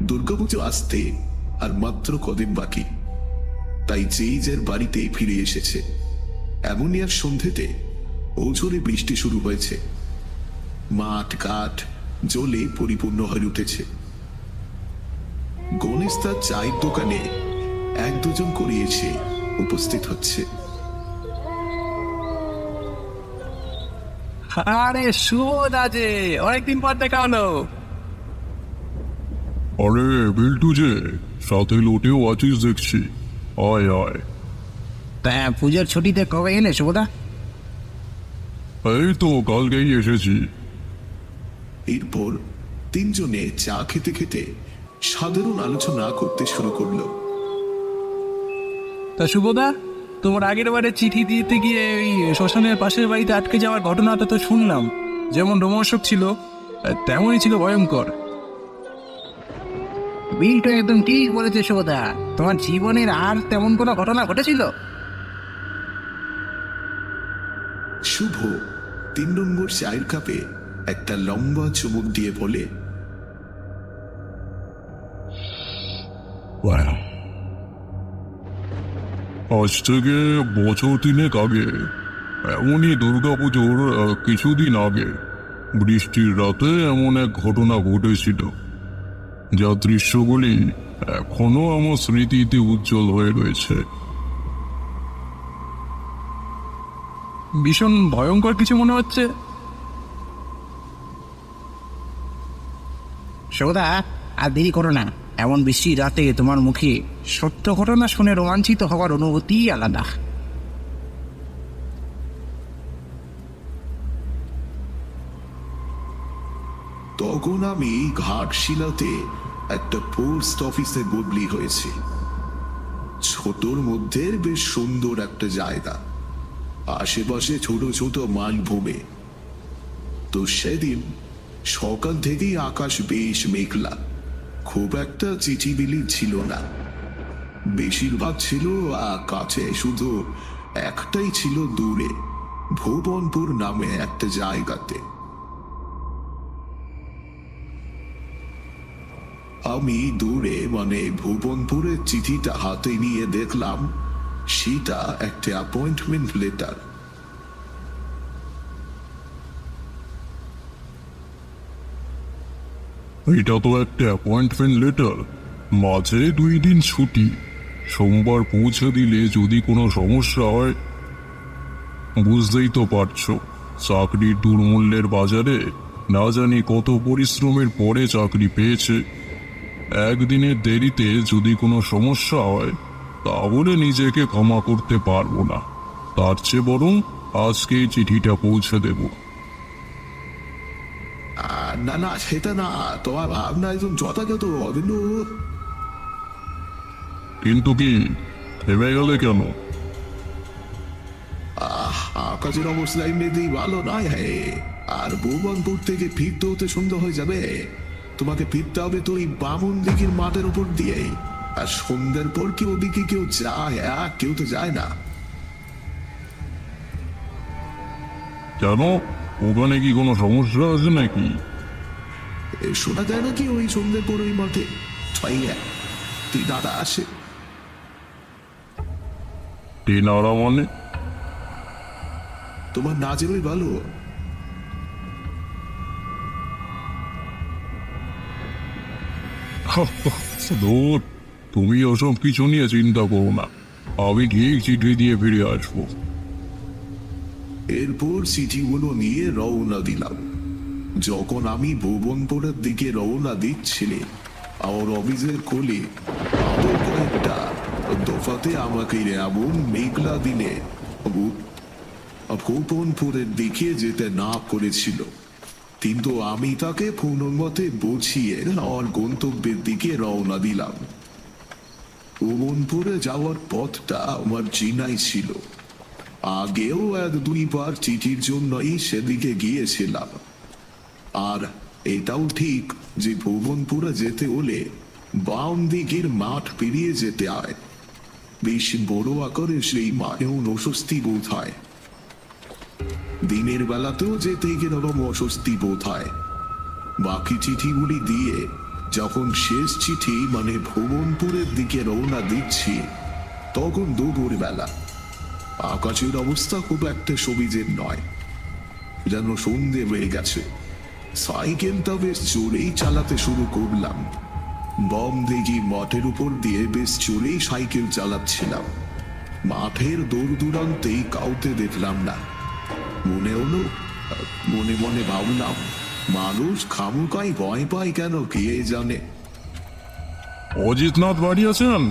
দুর্গাপুজো আসতে আর মাত্র কদিন বাকি, তাই যেই যার বাড়িতে ফিরে এসেছে। এমনই আর সন্ধ্যেতে ঔঝরে বৃষ্টি শুরু হয়েছে। মাঠ ঘাট জলে পরিপূর্ণ হয়ে উঠেছে। গণেশ তার চায়ের দোকানে এক দুজন করে এসে উপস্থিত হচ্ছে। আরে শোধ আছে, অনেকদিন পর দেখা হলো। আরে বিল্টু যে, সাথে লোটেও আছিস দেখছি। আয় আয়। তা পুজোর ছুটিতে কবে এলে শুভদা? এই তো কালকেই এসেছি। এরপর তিনজনে চা খেতে খেতে সাধারণ আলোচনা করতে শুরু করলো। তা শুভদা, তোমার আগের বারে চিঠি দিতে গিয়ে ওই শ্মশানের পাশের বাড়িতে আটকে যাওয়ার ঘটনাটা তো শুনলাম। যেমন রোমহর্ষক ছিল, তেমনই ছিল ভয়ঙ্কর। বিলটা একদম ঠিক বলেছে শুভদা। তোমার জীবনের আর তেমন কোনো ঘটনা ঘটেছিল? শুভ 3 নম্বর চায়ের কাপে একটা লম্বা চুমুক দিয়ে বলে, আজ থেকে বছর 3 আগে, এমনই দুর্গাপুজোর কিছুদিন আগে বৃষ্টির রাতে এমন এক ঘটনা ঘটেছিল, যা দৃশ্যগুলি এখনো আমার স্মৃতিতে উজ্জ্বল হয়ে রয়েছে। ভীষণ ভয়ঙ্কর কিছু মনে হচ্ছে। শুভদা, আর দেরি করো না। এমন বৃষ্টির রাতে তোমার মুখে সত্য ঘটনা শুনে রোমাঞ্চিত হওয়ার অনুভূতি আলাদা। তখন আমি ঘাটশিলাতে একটা পোস্ট অফিসে বদলি হয়েছে। ছোটর মধ্যে বেশ সুন্দর একটা জায়গা, আশেপাশে ছোট ছোট মালভূমি। তো সেদিন সকাল থেকেই আকাশ বেশ মেঘলা, খুব একটা চিঠিবিলি ছিল না। বেশিরভাগ ছিল কাছে, শুধু একটাই ছিল দূরে, ভুবনপুর নামে একটা জায়গাতে। আমি দূরে মানে ভুবনপুরের চিঠিটা হাতে নিয়ে দেখলাম সেটা একটা অ্যাপয়েন্টমেন্ট লেটার। এটা তো একটা অ্যাপয়েন্টমেন্ট লেটার, মাঝে 2 দিন ছুটি, সোমবার পৌঁছে দিলে যদি কোনো সমস্যা হয়। বুঝতেই তো পারছো, চাকরির দুর্মূল্যের বাজারে না জানি কত পরিশ্রমের পরে চাকরি পেয়েছে। একদিনের দেরিতে যদি কোনো সমস্যা হয় তাহলে নিজেকে ক্ষমা করতে পারবো না। তার চেয়ে বরং আজকেই চিঠিটা পৌঁছে দেব। না না, সেটা না, তোমার ভাবনা একদম যথাযথ অভিনু। কিন্তু কি, থেমে গেলে কেন? আকাশের অবস্থা এমনিতেই ভালো নয়। হ্যাঁ, আর ভুবনপুর থেকে ফিরতে হতে সন্ধ্যা হয়ে যাবে। তোমাকে ফিরতে হবে তো ওই বামুন দিকের মাঠের উপর দিয়ে। আর সন্ধ্যার পর কি ওদিকে কেউ যায়? কেউ তো যায় না। কেন, ওখানে কি কোনো সমস্যা আছে নাকি? শোনা যায় নাকি ওই সন্ধ্যের পর ওই মাঠে তুই দাদা আসে। টেনারা মানে? তোমার নাচেরই ভালো। ধুর, তুমি ওসব কিছু নিয়ে চিন্তা করো না, আমি গিয়ে চিঠি দিয়ে ফিরে আসবো। এরপর চিঠিগুলো নিয়ে রওনা দিলাম। যখন আমি ভুবনপুরের দিকে রওনা দিচ্ছিলে, আমার অফিসের কোলে আরো কয়েকটা দফাতে আমাকে এমন মেঘলা দিনে ভুবনপুরের দিকে যেতে না করেছিল, কিন্তু আমি তাকে পুনর্মতে বুঝিয়ে আমার গন্তব্যের দিকে রওনা দিলাম। ভুবনপুরে যাওয়ার পথটা আমার চেনাই ছিল। আগেও 1-2 বার চিঠির জন্যই সেদিকে গিয়েছিলাম। আর এটাও ঠিক যে ভুবনপুরে যেতে হলে বাম দিকের মাঠ পেরিয়ে যেতে হয়। বেশ বড় আকারে সেই মাঠেও অস্বস্তি বোধ হয়। দিনের বেলাতেও যেতে গেলে অস্বস্তি বোধ হয়। বাকি চিঠিগুলি দিয়ে যখন শেষ চিঠি মানে ভুবনপুরের দিকে রওনা দিচ্ছি তখন দুপুর বেলা। আকাশের অবস্থা খুব একটা সবিজের নয়, যেন সন্ধে হয়ে গেছে। সাইকেলটা বেশ জোরেই চালাতে শুরু করলাম। বম দিঘি মাঠের উপর দিয়ে বেশ জোরেই সাইকেল চালাচ্ছিলাম। মাঠের দূর দূরান্তেই কাউকে দেখলাম না। মনে মনে ভাবলাম, মানুষ খামুকাই ভয় পায় কেন কে জানে। অজিতনাথ বাড়ি আছেন?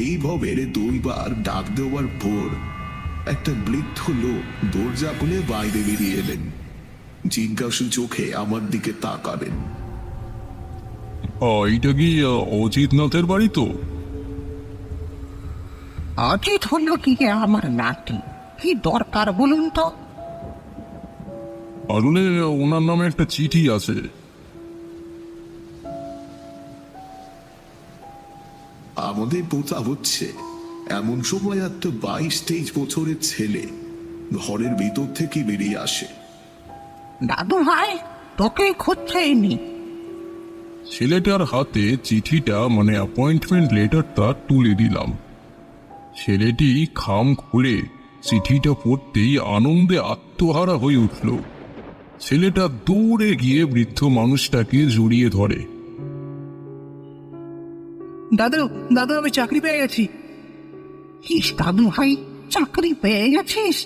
এইভাবে দুইবার ডাক দেওয়ার পর একটা বৃদ্ধ লোক দরজা খুলে বাইরে বেরিয়ে এলেন। জিজ্ঞাসু চোখে আমার দিকে তাকালেন। এটা কি অজিতনাথের বাড়ি তো? অজিত হলো কি আমার নাতি, কি দরকার বলুন তো? আসলে ওনার নামে একটা চিঠি আছে। আমাদের বোঝা হচ্ছে এমন সময় একটা 22-23 বছরের ছেলে ঘরের ভিতর থেকে বেরিয়ে আসে। দাদু ভাই, তোকে খুঁজছেনি। ছেলেটার হাতে চিঠিটা মানে অ্যাপয়েন্টমেন্ট লেটারটা তুলে দিলাম। ছেলেটি খাম খুলে চিঠিটা পড়তেই আনন্দে আত্মহারা হয়ে উঠল। ছেলেটা দৌড়ে গিয়ে বৃদ্ধ মানুষটাকে জড়িয়ে ধরে। দাদু দাদু, আমি চাকরি পেয়ে গেছি। কি দাদু ভাই, চাকরি পেয়ে গেছিস?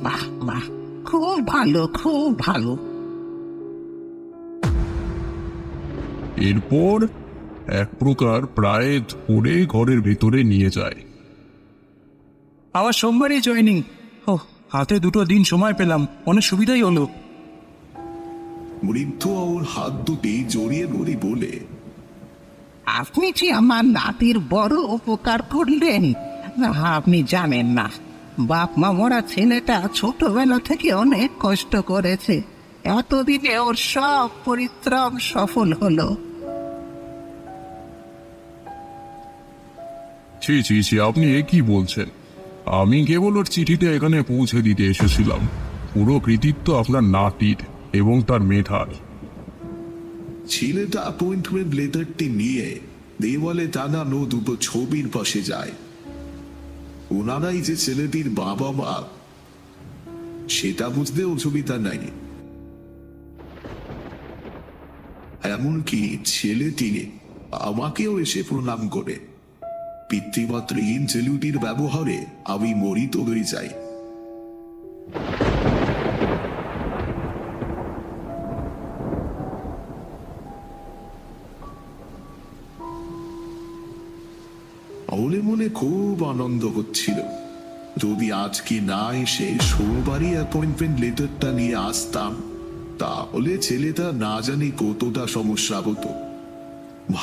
বাহ বাহ, খুব ভালো, খুব ভালো। এরপর এক প্রকার প্রায় ধরে ঘরের ভেতরে নিয়ে যায়। আবার সোমবারই জয়েনিং। ও, হাতে 2 দিন সময় পেলাম, অনেক সুবিধাই হলো। বৃদ্ধ ওর হাত দুটি জড়িয়ে ধরে বলে, আপনি যে আমার নাতির বড় উপকার করলেন, আপনি জানেন না। বাপ মা মরা ছেলেটা ছোটবেলা থেকে অনেক কষ্ট করেছে, এতদিনে ওর সব পরিশ্রম সফল হলো। ছি ছি ছি, আপনি এ কি বলছেন? আমি কেবল ওর চিঠিটা এখানে পৌঁছে দিতে এসেছিলাম। পুরো কৃতিত্ব আপনার নাতির এবং তার মেধার। ছেলেটা অ্যাপয়েন্টমেন্ট লেটারটি নিয়ে দেওয়ালে টানানো 2 ছবির পাশে যায়। ওনারাই যে ছেলেটির বাবা মা সেটা বুঝতে অসুবিধা নাই। এমনকি ছেলেটি আমাকেও এসে প্রণাম করে। পিতৃমাতৃহীন ছেলেটির ব্যবহারে আমি মোহিত হয়ে যাই। মনে মনে খুব আনন্দ হচ্ছিল। যদি আজকে না এসে সোমবারই অ্যাপয়েন্টমেন্ট লেটারটা নিয়ে আসতাম, তাহলে ছেলেটা না জানি কতটা সমস্যা হতো।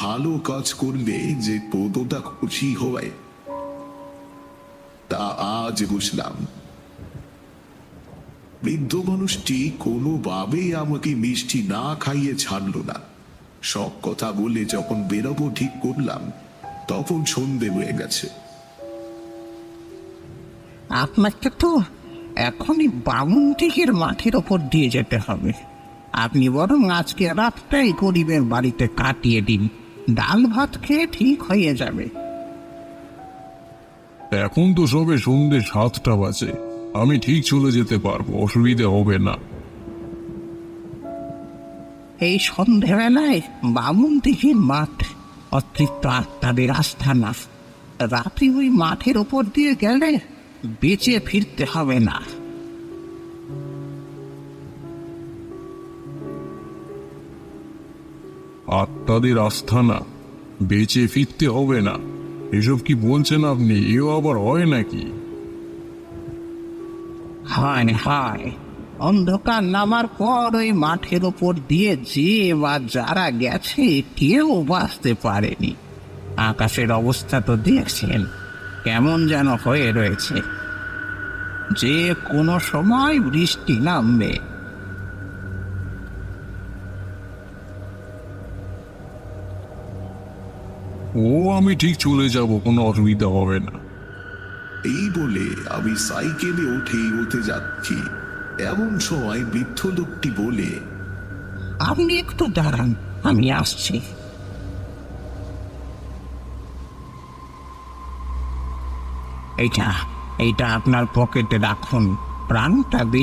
ভালো কাজ করলে যে কতটা খুশি হয় তা আজ বুঝলাম। বৃদ্ধ মানুষটি কোনোভাবেই আমাকে মিষ্টি না খাইয়ে ছাড়ল না। সব কথা বলে যখন বেরোবো ঠিক করলাম, তখন সন্ধে হয়ে গেছে। আপনাকে তো এখনই বামুনদিঘির মাঠের ওপর দিয়ে যেতে হবে। আপনি বরং আজকে রাতটাই গরিবের বাড়িতে কাটিয়ে দিন, ডাল ভাত খেয়ে ঠিক হয়ে যাবে। এখন তো সবে সন্ধ্যে 7টা বাজে। আমি ঠিক চলে যেতে পারবো, অসুবিধে হবে না। এই সন্ধেবেলায় বামুনদিঘির মাঠ অতৃপ্ত আত্মাদের আস্থানা। রাতে ওই মাঠের ওপর দিয়ে গেলে বেঁচে ফিরতে হবে না। আত্মাদের আস্থানা, বেঁচে ফিরতে হবে না? এসব কি বলছেন আপনি? এও আবার হয় নাকি? হয় হয়, অন্ধকার নামার পর ওই মাঠের ওপর দিয়ে যে বা যারা গেছে কেউ বাঁচতে পারেনি। আকাশের অবস্থা তো দেখছেন, কেমন যেন হয়ে রয়েছে। যে কোনো সময় বৃষ্টি নামবে। ও, আমি ঠিক চলে যাব, কোনো অসুবিধা হবে না। এই বলে আমি সাইকেলে উঠে যাচ্ছি। এমন সময় বৃদ্ধ লোকটি বলে, আপনি একটু দাঁড়ান, আমি আসছি। এইটা এইটা আপনার পকেটে রাখুন, প্রাণটা